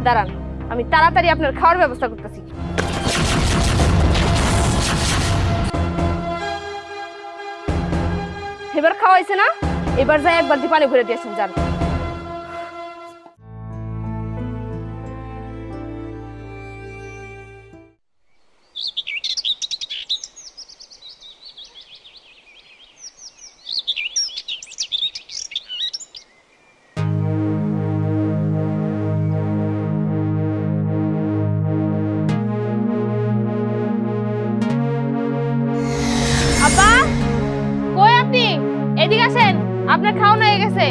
দাঁড়ান, আমি তাড়াতাড়ি আপনার খাওয়ার ব্যবস্থা করতেছি। এবার খাওয়াইছে না? এবার যাই এক বালতি পানি ভরে দিয়েছেন, যান। আব্বা, কই আপনি? এদিকে আসেন, আপনার খাওয়ানো হয়ে গেছে।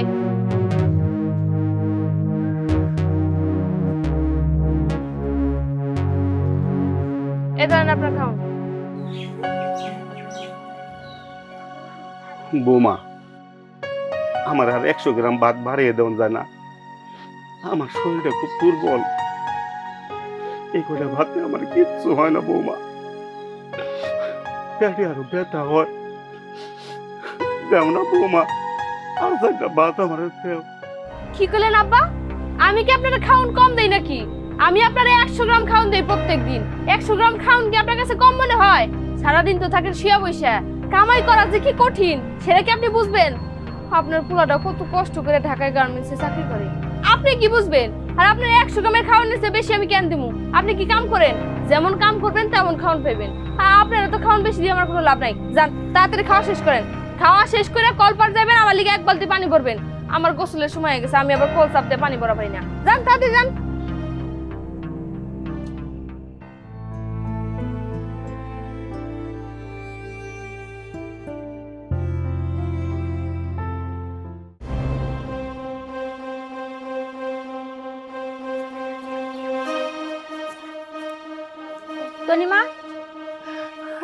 এ ধরেন আপনার খাওয়ান। বৌমা, আমার আর 100 গ্রাম ভাত বাড়িয়ে দেওয়া যায় না। আমার শরীরটা খুব দুর্বল, এই কটা ভাতে আমার কিচ্ছু হয় না বৌমা। পেটে আরো ব্যথা হয়। দেও না বৌমা, আর একটা ভাত আমার দেও। কি করলেন আব্বা? আমি কি আপনার খাওন কম দেই নাকি? আমি আপনার 100 গ্রাম খাওন দেই প্রত্যেকদিন। 100 গ্রাম খাওন কি আপনার কাছে কম মনে হয়? সারাদিন তো থাকেন শুয়া বইসা, কামাই করা যে কি কঠিন সেটা কি আপনি বুঝবেন? আপনার পোলাটা কত কষ্ট করে ঢাকায় গার্মেন্টসে চাকরি করে, আপনি কি বুঝবেন? আর আপনার 100 গ্রামের খাওয়ার নিচে বেশি আমি কেন দিমু? আপনি কি কাম করেন? যেমন কাম করবেন তেমন খাওয়ান পাবেন। আর আপনারা তো খাওয়ান বেশি দিয়ে আমার কোনো লাভ নাই। যান, তাড়াতাড়ি খাওয়া শেষ করেন। খাওয়া শেষ করে কলপার যাবেন, আমার লিগে 1 বালতি পানি ভরবেন। আমার গোসলের সময় হয়ে গেছে, আমি আবার কল চাপ দিয়ে পানি ভরা পারি না। যান, তাড়াতাড়ি যান। তনিমা,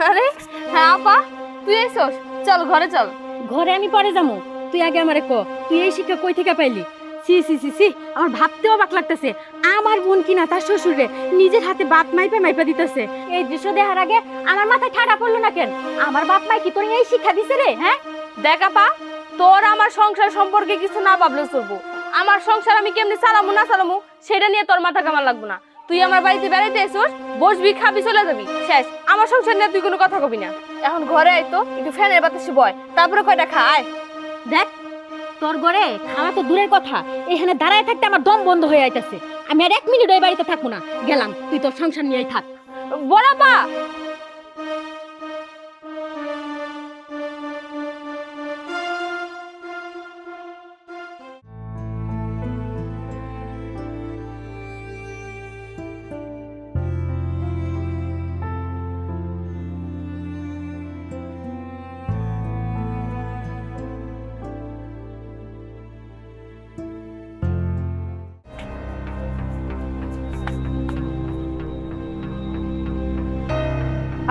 আরে হ্যাঁ আপা, তুই এসোস, চল ঘরে চল। ঘরে আমি পরে যাবো, তুই আগে আমারে ক, তুই এই শিক্ষা কই থেকে পাইলি? সি সি সি সি, আমার ভাবতেও অবাক লাগতেছে। আমার বোন কিনা তার শ্বশুরে নিজের হাতে বাপ মাইপা মাইপা দিতেছে। এই দৃশ্য দেখার আগে আমার মাথায় ঠাডা পড়লো না কেন? আমার বাপ মাই কি তোর এই শিক্ষা দিছে রে? হ্যাঁ দেখ আপা, তোর আমার সংসার সম্পর্কে কিছু না ভাবলেও চলবো। আমার সংসার আমি কেমনি চালামু না চালামু সেটা নিয়ে তোর মাথা কামার লাগবো না। তুই আমার বাড়িতে বেড়াইতে এসোস, বসবি, খাবি, চলে যাবি, শেষ। আমার সংসার নিয়ে তুই কোনো কথা কবি না। এখন ঘরে আয় তো, একটু ফ্যানের বাতাসে বয়, তারপরে কয়টা খা। আয় দেখ, তোর ঘরে খাওয়া তো দূরের কথা, এখানে দাঁড়ায় থাকতে আমার দম বন্ধ হয়ে আইতাছে। আমি আর 1 মিনিট ওই বাড়িতে থাকবো না, গেলাম। তুই তোর সংসার নিয়েই থাক। বড় আপা।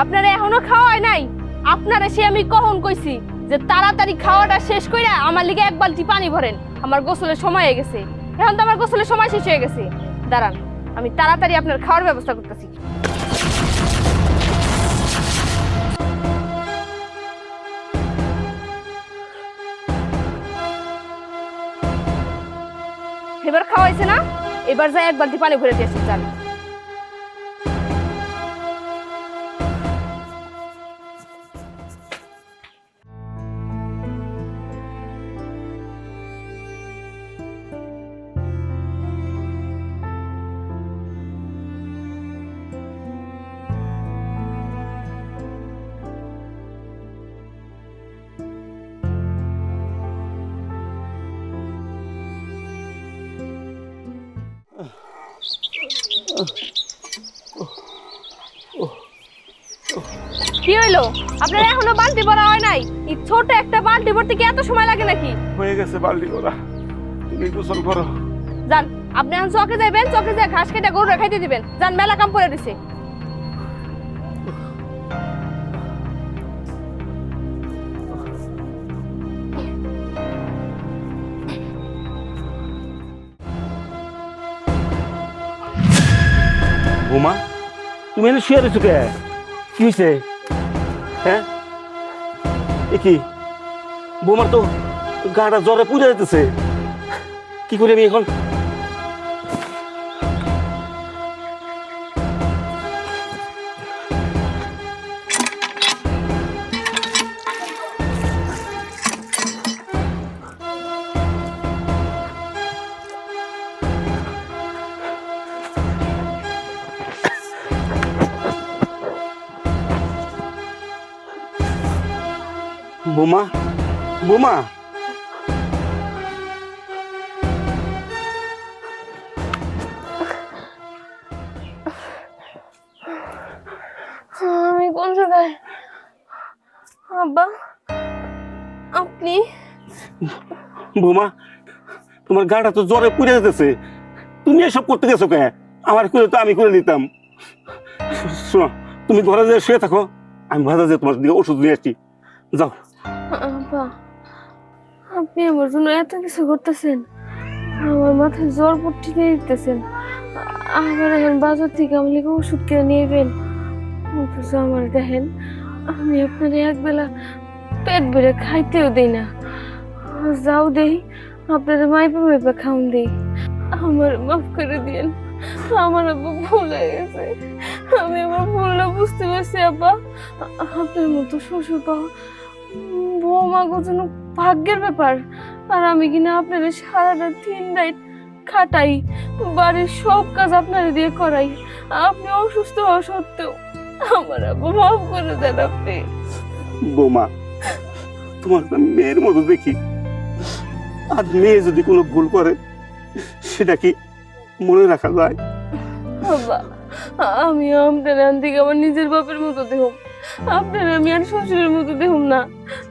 আপনারা এখনো খাওয়া হয় নাই? আপনারা সে আমি কখন কইছি যে তাড়াতাড়ি খাওয়াটা শেষ কইরা আমার লিগে 1 বালতি পানি ভরেন। আমার গোসলের সময় হয়ে গেছে, এখন তো আমার গোসলের সময় শেষ হয়ে গেছে। দাঁড়ান, আমি তাড়াতাড়ি আপনার খাওয়ার ব্যবস্থা করতেছি। এবার খাওয়াইছে না? এবার যাই 1 বালতি পানি ভরে দিয়েছি, যান। কি হইলো? আপনার এখনো বালতি ভরা হয় নাই? এই ছোট একটা বালতি ভরতে কি এত সময় লাগে নাকি? হয়ে গেছে বালতি করা, তুমি গোসল করো। যান, আপনি এখন চকে যাবেন, চকে যা ঘাস কেটে গরু খাইতে দিবেন। যান, মেলা কাম পড়ে দিছে। বৌমা, তুমি এনে শুয়ে রয়েছো কে? কি হয়েছে? হ্যাঁ, এ কি? বৌমার তো গাটা জ্বরে পুড়ে যেতেছে, কি করি আমি এখন? বোমা বোমা আমি কোন জায়গায়? আব্বা, আপনি? বোমা, তোমার গাটা তো জ্বরে পুড়ে যেতেছে, তুমি এসব করতে গেছো কে? আমার করে তো আমি করে নিতাম। শোনো, তুমি ঘরে যে শুয়ে থাকো, আমি বাজার যে তোমার দিকে ওষুধ নিয়ে আসছি, যাও। আব্বা, আপনি আমার জন্য এত কিছু করতেছেন, আমার মাথায় জ্বর পট্টি দিয়ে দিতেছেন, আবার এখন বাজার থেকে আমার লিখে ওষুধ কিনে নিয়েবেন। অথচ আমার দেখেন, আমি আপনার একবেলা পেট ভরে খাইতেও দিই না, যাও দেই আপনার মাইপা মাইপা খাওন দিই। আমার মাফ করে দিয়েন, আমার আব্বা ভুল হয়ে গেছে, আমি আমার ভুলটা বুঝতে পারছি। আব্বা, আপনার মতো শ্বশুর পাওয়া বৌমাগো জন্য ভাগ্যের ব্যাপার। আর আমি কিনা আপনাদের সারাটা দিন রাত খাটাই, বাড়ির সব কাজ আপনারা দিয়ে করাই, আপনি অসুস্থ হওয়া সত্ত্বেও আমার আব্বা মাফ করে দেন আপনি। বোমা, তোমার তো মেয়ের মতো দেখি, আর মেয়ে যদি কোনো ভুল করে সেটা কি মনে রাখা যায়? বাবা, আমি আপনার দিকে আমার নিজের বাপের মতো দেখুন, আপনার আমি আর শ্বশুরের মতো দেখুন না।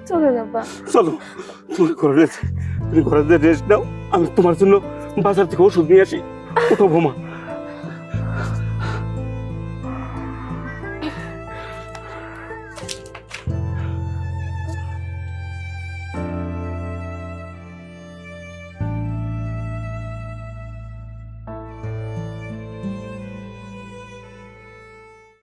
চলে যাবা, চলো, তুমি ঘরে রেস্ট নাও, আমি তোমার জন্য বাজার থেকে ওষুধ নিয়ে আসি। ওঠো বোমা।